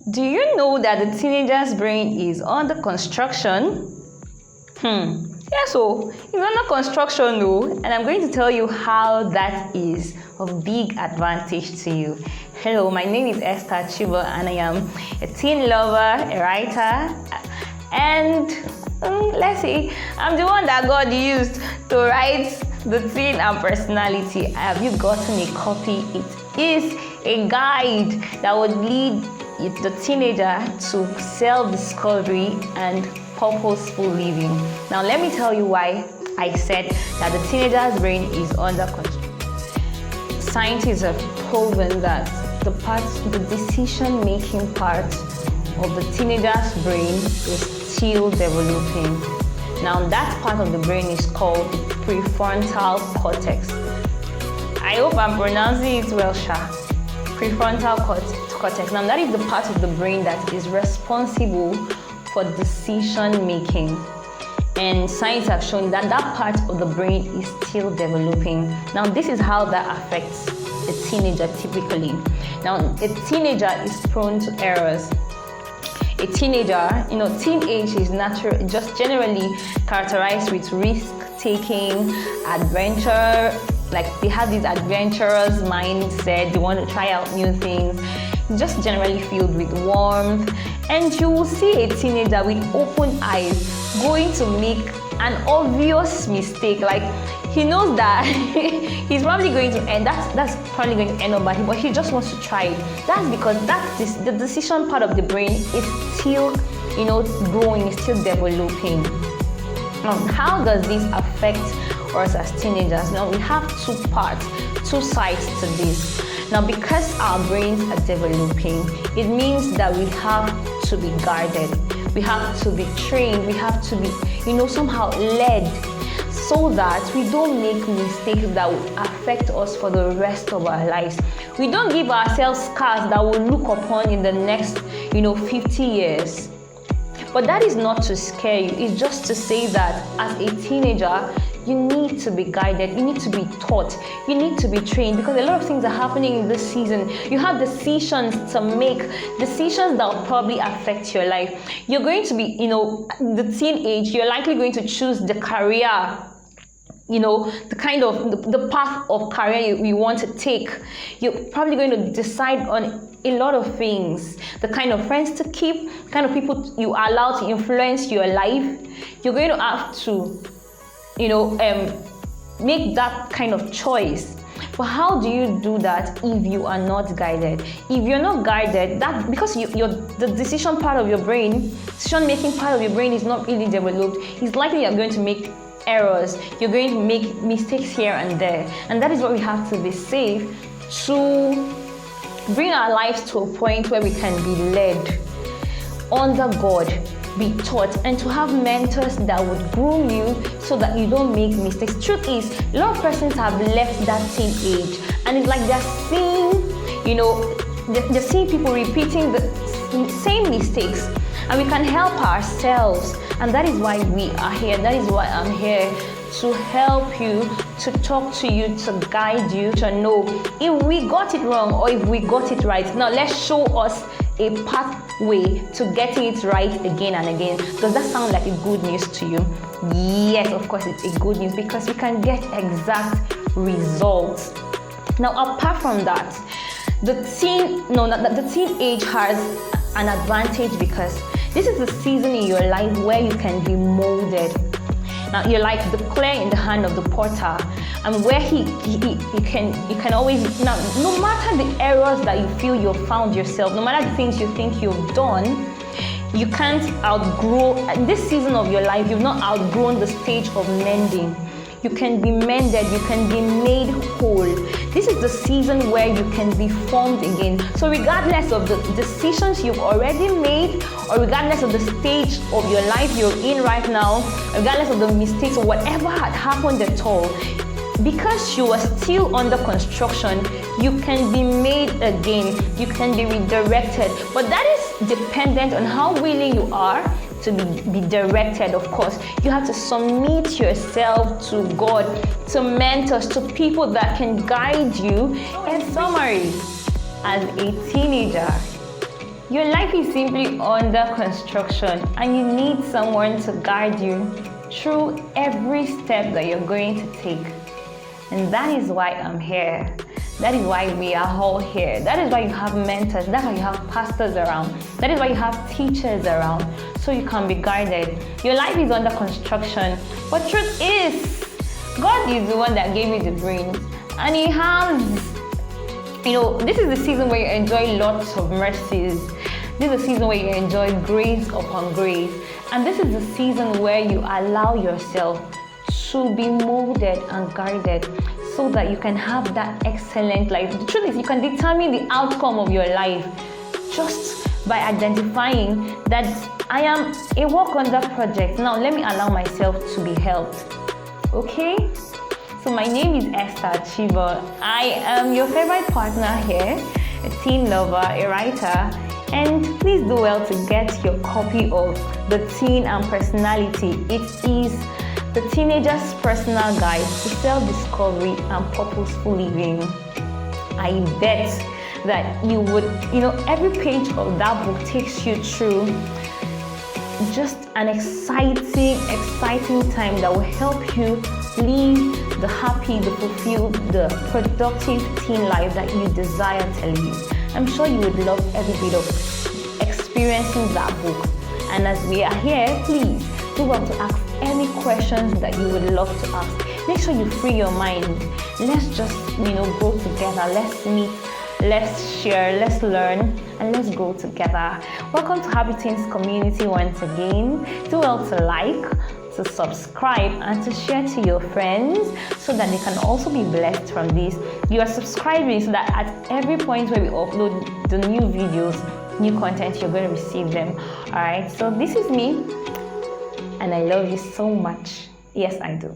Do you know that the teenager's brain is under construction? Yeah, so it's under construction though, and I'm going to tell you how that is of big advantage to you. Hello, my name is Esther Chiba, and I am a teen lover, a writer, and let's see, I'm the one that God used to write the teen and personality. Have you gotten a copy? It is a guide that would lead the teenager to self-discovery and purposeful living. Now let me tell you why I said that the teenager's brain is under control. Scientists have proven that the decision-making part of the teenager's brain is still developing. Now that part of the brain is called the prefrontal cortex. I hope I'm pronouncing it well, Sha. Prefrontal cortex. Now that is the part of the brain that is responsible for decision making, and science have shown that that part of the brain is still developing. Now this is how that affects a teenager typically. Now a teenager is prone to errors. A teenager, teenage is just generally characterized with risk taking, adventure. Like they have this adventurous mindset, they want to try out new things, just generally filled with warmth. And you will see a teenager with open eyes going to make an obvious mistake. Like he knows that he's probably going to end, that's probably going to end up bad, but he just wants to try it. That's because the decision part of the brain is still, growing, is still developing. How does this affect us as teenagers? Now we have two sides to this. Now because our brains are developing, it means that we have to be guarded, we have to be trained, we have to be somehow led, so that we don't make mistakes that will affect us for the rest of our lives. We don't give ourselves scars that we'll look upon in the next 50 years. But that is not to scare you, it's just to say that as a teenager, you need to be guided, you need to be taught, you need to be trained, because a lot of things are happening in this season. You have decisions to make, decisions that will probably affect your life. You're going to be, the teenage, you're likely going to choose the career, the kind of, the path of career you want to take. You're probably going to decide on a lot of things, the kind of friends to keep, the kind of people you allow to influence your life. You're going to have to make that kind of choice. But how do you do that if you are not guided? If you're not guided, that because the decision part of your brain, decision-making part of your brain is not really developed, it's likely you're going to make errors, you're going to make mistakes here and there. And that is what we have to be safe to bring our lives to a point where we can be led under God, be taught, and to have mentors that would groom you so that you don't make mistakes. Truth is, a lot of persons have left that teenage, and it's like they're seeing people repeating the same mistakes, and we can help ourselves. And that is why we are here. That is why I'm here, to help you, to talk to you, to guide you, to know if we got it wrong or if we got it right. Now let's show us a pathway to getting it right again and again. Does that sound like a good news to you? Yes, of course it's a good news, because we can get exact results. Now apart from that, the teenage has an advantage, because this is the season in your life where you can be molded. Now you're like the clay in the hand of the potter, and where you can always, now no matter the errors that you feel you've found yourself, no matter the things you think you've done, you can't outgrow. In this season of your life, you've not outgrown the stage of mending. You can be mended, you can be made whole. This is the season where you can be formed again. So regardless of the decisions you've already made, or regardless of the stage of your life you're in right now, regardless of the mistakes or whatever had happened at all, because you are still under construction, you can be made again, you can be redirected. But that is dependent on how willing you are to be directed. Of course, you have to submit yourself to God, to mentors, to people that can guide you. In summary, as a teenager, Your life is simply under construction and you need someone to guide you through every step that you're going to take. And that is why I'm here. That is why we are all here. That is why you have mentors. That's why you have pastors around. That is why you have teachers around, so you can be guided. Your life is under construction, but truth is, God is the one that gave you the brains, and He has, this is the season where you enjoy lots of mercies. This is the season where you enjoy grace upon grace, and this is the season where you allow yourself to be molded and guided, so that you can have that excellent life. The truth is, you can determine the outcome of your life just by identifying that I am a work under project. Now let me allow myself to be helped. Okay? So my name is Esther Chiba. I am your favorite partner here, a teen lover, a writer, and please do well to get your copy of The Teen and Personality. It is the teenager's personal guide to self-discovery and purposeful living. I bet that you would, every page of that book takes you through just an exciting time that will help you live the happy, the fulfilled, the productive teen life that you desire to live. I'm sure you would love every bit of experiencing that book. And as we are here, please do well to ask any questions that you would love to ask. Make sure you free your mind. Let's just, grow together. Let's meet, let's share, let's learn, and let's grow together. Welcome to Happy Teens Community once again. Do well to like, to subscribe, and to share to your friends so that they can also be blessed from this. You are subscribing so that at every point where we upload the new videos, new content, you're going to receive them. Alright, so this is me, and I love you so much. Yes, I do.